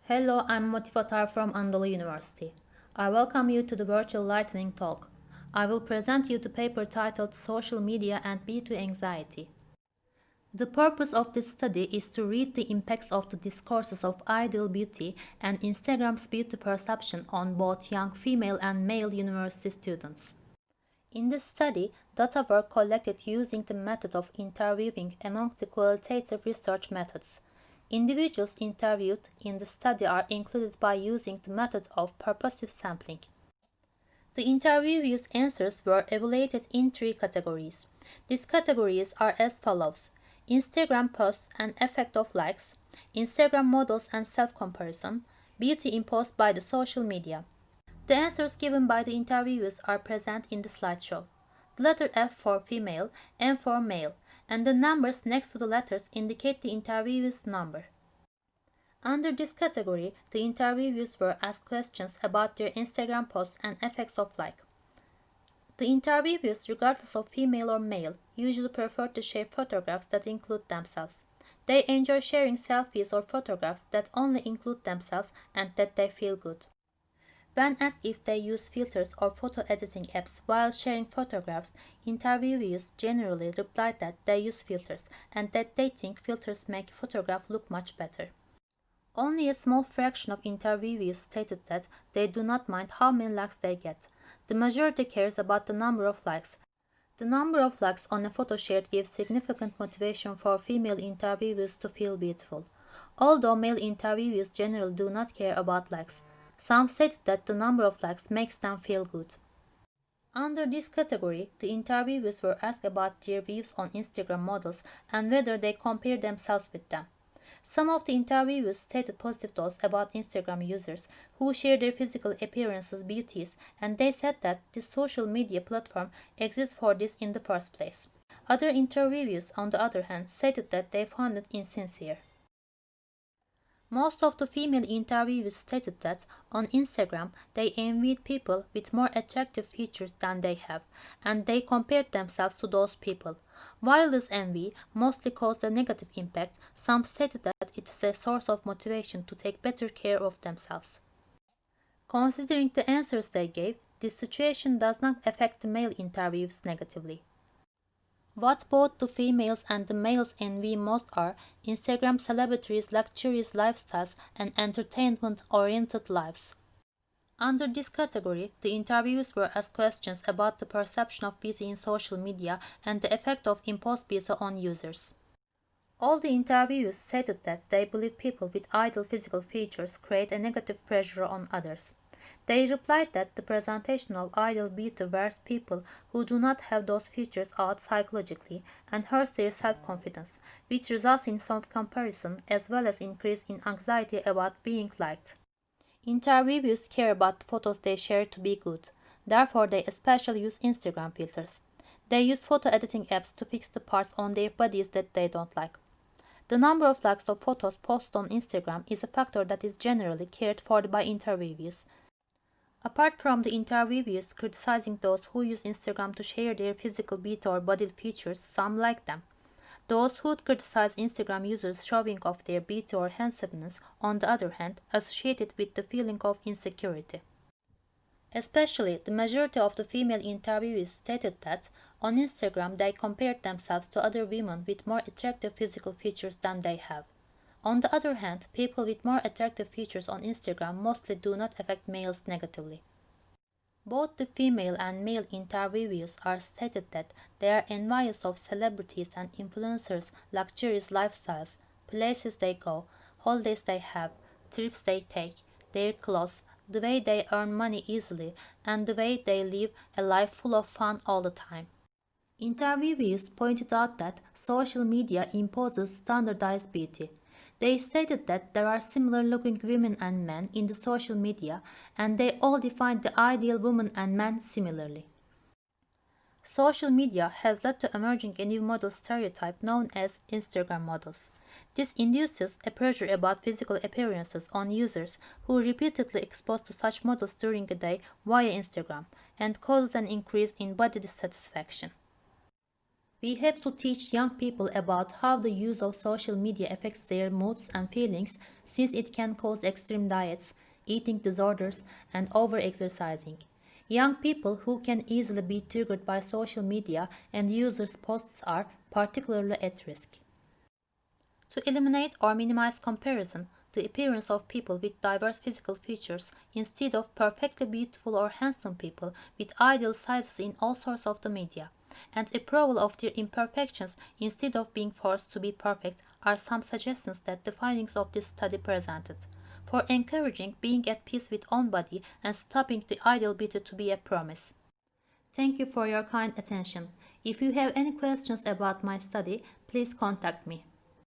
Hello, I'm Motif Atar from Anadolu University. I welcome you to the virtual lightning talk. I will present you the paper titled Social Media and Beauty Anxiety. The purpose of this study is to read the impacts of the discourses of ideal beauty and Instagram's beauty perception on both young female and male university students. In this study, data were collected using the method of interviewing among the qualitative research methods. Individuals interviewed in the study are included by using the method of purposive sampling. The interviewees' answers were evaluated in three categories. These categories are as follows: Instagram posts and effect of likes, Instagram models and self-comparison, beauty imposed by the social media. The answers given by the interviewers are present in the slideshow. The letter F for female, M for male, and the numbers next to the letters indicate the interviewee's number. Under this category, the interviewees were asked questions about their Instagram posts and effects of like. The interviewees, regardless of female or male, usually prefer to share photographs that include themselves. They enjoy sharing selfies or photographs that only include themselves and that they feel good. When asked if they use filters or photo editing apps while sharing photographs, interviewees generally replied that they use filters and that they think filters make a photograph look much better. Only a small fraction of interviewees stated that they do not mind how many likes they get. The majority cares about the number of likes. The number of likes on a photo shared gives significant motivation for female interviewees to feel beautiful. Although male interviewees generally do not care about likes, some stated that the number of likes makes them feel good. Under this category, the interviewees were asked about their views on Instagram models and whether they compare themselves with them. Some of the interviewees stated positive thoughts about Instagram users who share their physical appearances, beauties, and they said that this social media platform exists for this in the first place. Other interviewees, on the other hand, stated that they found it insincere. Most of the female interviewees stated that on Instagram they envied people with more attractive features than they have, and they compared themselves to those people. While this envy mostly caused a negative impact, some stated that it is a source of motivation to take better care of themselves. Considering the answers they gave, this situation does not affect the male interviewees negatively. What both the females and the males envy most are Instagram celebrities' luxurious lifestyles and entertainment-oriented lives. Under this category, the interviews were asked questions about the perception of beauty in social media and the effect of imposed beauty on users. All the interviewees stated that they believe people with ideal physical features create a negative pressure on others. They replied that the presentation of ideal beauty wears people who do not have those features out psychologically and hurts their self-confidence, which results in self-comparison as well as increase in anxiety about being liked. Interviewees care about the photos they share to be good. Therefore, they especially use Instagram filters. They use photo editing apps to fix the parts on their bodies that they don't like. The number of likes of photos posted on Instagram is a factor that is generally cared for by interviewees. Apart from the interviewees criticizing those who use Instagram to share their physical beauty or body features, some like them. Those who criticize Instagram users showing off their beauty or handsomeness, on the other hand, associate it with the feeling of insecurity. Especially, the majority of the female interviewees stated that on Instagram they compared themselves to other women with more attractive physical features than they have. On the other hand, people with more attractive features on Instagram mostly do not affect males negatively. Both the female and male interviewees are stated that they are envious of celebrities and influencers' luxurious lifestyles, places they go, holidays they have, trips they take, their clothes, the way they earn money easily, and the way they live a life full of fun all the time. Interviewees pointed out that social media imposes standardized beauty. They stated that there are similar looking women and men in the social media and they all define the ideal woman and man similarly. Social media has led to emerging a new model stereotype known as Instagram models. This induces a pressure about physical appearances on users who are repeatedly exposed to such models during a day via Instagram and causes an increase in body dissatisfaction. We have to teach young people about how the use of social media affects their moods and feelings, since it can cause extreme diets, eating disorders, and overexercising. Young people who can easily be triggered by social media and users' posts are particularly at risk. To eliminate or minimize comparison, the appearance of people with diverse physical features instead of perfectly beautiful or handsome people with ideal sizes in all sorts of the media, and approval of their imperfections instead of being forced to be perfect are some suggestions that the findings of this study presented. For encouraging being at peace with own body and stopping the ideal beauty to be a promise. Thank you for your kind attention. If you have any questions about my study, please contact me.